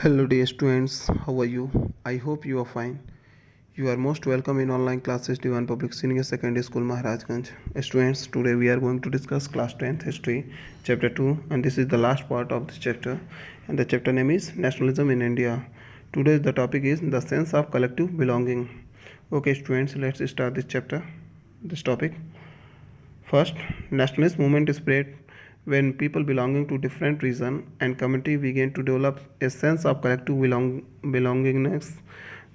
Hello dear students, how are you? I hope you are fine. You are most welcome in online classes Diwan Public Senior Secondary School Maharajganj. Students, today we are going to discuss class 10th history chapter 2 and this is the last part of this chapter and the chapter name is Nationalism in India. Today the topic is the sense of collective belonging. Okay students, let's start this topic. First, nationalist movement spread when people belonging to different region and community began to develop a sense of collective belongingness.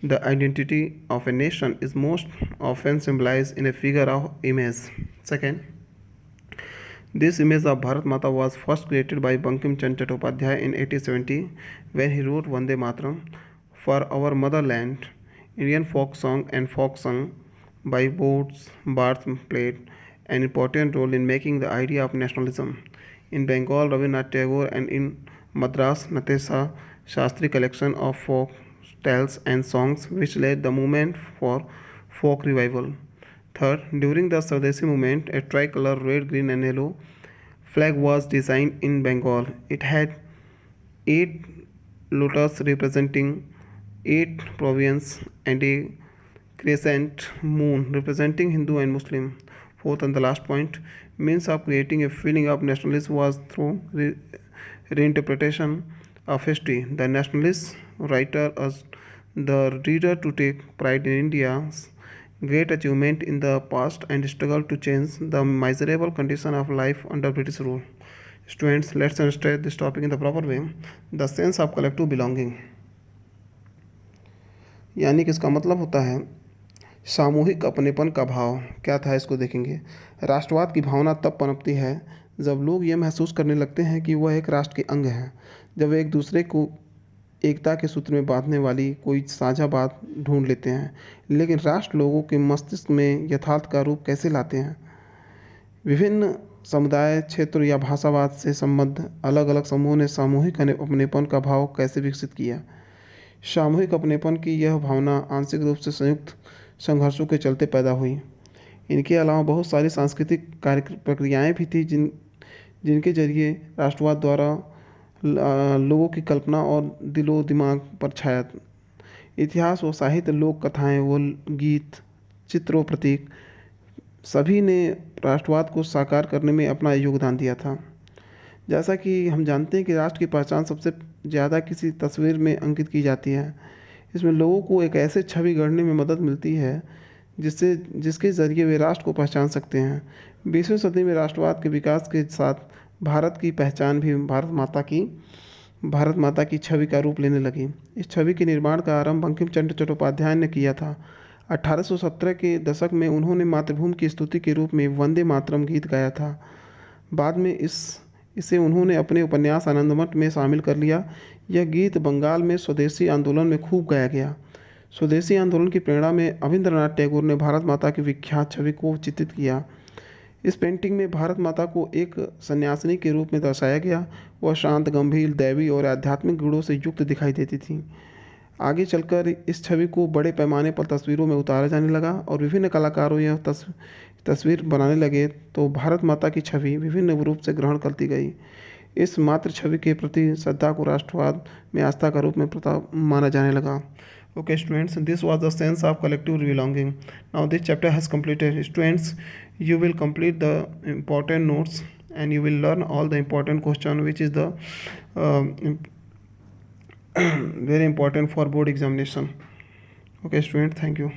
The identity of a nation is most often symbolized in a figure of image. Second, this image of Bharat Mata was first created by Bankim Chand Chattopadhyay in 1870 when he wrote Vande Mataram for our motherland. Indian folk song by Bards played an important role in making the idea of nationalism. In Bengal, Rabindranath Tagore and in Madras, Natesa Shastri collection of folk tales and songs which led the movement for folk revival. Third, during the Swadesi movement, a tricolor red, green, and yellow flag was designed in Bengal. It had eight lotus representing eight provinces and a crescent moon representing Hindu and Muslim. Fourth and the last point, means of creating a feeling of nationalism was through reinterpretation of history. The nationalist writer urged the reader to take pride in India's great achievement in the past and struggle to change the miserable condition of life under British rule. Students, let's understand this topic in the proper way. The sense of collective belonging यानी कि इसका मतलब होता है सामूहिक अपनेपन का भाव। क्या था इसको देखेंगे। राष्ट्रवाद की भावना तब पनपती है जब लोग ये महसूस करने लगते हैं कि वह एक राष्ट्र के अंग हैं, जब वे एक दूसरे को एकता के सूत्र में बांधने वाली कोई साझा बात ढूंढ लेते हैं। लेकिन राष्ट्र लोगों के मस्तिष्क में यथार्थ का रूप कैसे लाते हैं। विभिन्न समुदाय, क्षेत्र या भाषावाद से संबद्ध अलग अलग समूहों ने सामूहिक अपनेपन का भाव कैसे विकसित किया। सामूहिक अपनेपन की यह भावना आंशिक रूप से संयुक्त संघर्षों के चलते पैदा हुई। इनके अलावा बहुत सारी सांस्कृतिक कार्य प्रक्रियाएँ भी थी जिनके जरिए राष्ट्रवाद द्वारा लोगों की कल्पना और दिलो दिमाग पर छाया। इतिहास व साहित्य, लोक कथाएँ व गीत, चित्र व प्रतीक सभी ने राष्ट्रवाद को साकार करने में अपना योगदान दिया था। जैसा कि हम जानते हैं कि राष्ट्र की पहचान सबसे ज़्यादा किसी तस्वीर में अंकित की जाती है। इसमें लोगों को एक ऐसे छवि गढ़ने में मदद मिलती है जिसके ज़रिए वे राष्ट्र को पहचान सकते हैं। 20वीं सदी में राष्ट्रवाद के विकास के साथ भारत की पहचान भी भारत माता की छवि का रूप लेने लगी। इस छवि के निर्माण का आरंभ बंकिम चंद्र चट्टोपाध्याय ने किया था। 1817 के दशक में उन्होंने मातृभूमि की स्तुति के रूप में वंदे मातरम गीत गाया था। बाद में इसे उन्होंने अपने उपन्यास आनंदमठ में शामिल कर लिया। यह गीत बंगाल में स्वदेशी आंदोलन में खूब गाया गया। स्वदेशी आंदोलन की प्रेरणा में रवींद्रनाथ टैगोर ने भारत माता की विख्यात छवि को चित्रित किया। इस पेंटिंग में भारत माता को एक सन्यासिनी के रूप में दर्शाया गया। वह शांत, गंभीर, दैवी और आध्यात्मिक गुणों से युक्त दिखाई देती थी। आगे चलकर इस छवि को बड़े पैमाने पर तस्वीरों में उतारा जाने लगा और विभिन्न कलाकारों यह तस्वीर बनाने लगे तो भारत माता की छवि विभिन्न रूप से ग्रहण करती गई। इस मातृ छवि के प्रति श्रद्धा को राष्ट्रवाद में आस्था का रूप में माना जाने लगा। Okay students, this was the sense of collective belonging. Now this chapter has completed. Students, you will complete the important notes and you will learn all the important question which is the very important for board examination. Okay students, thank you.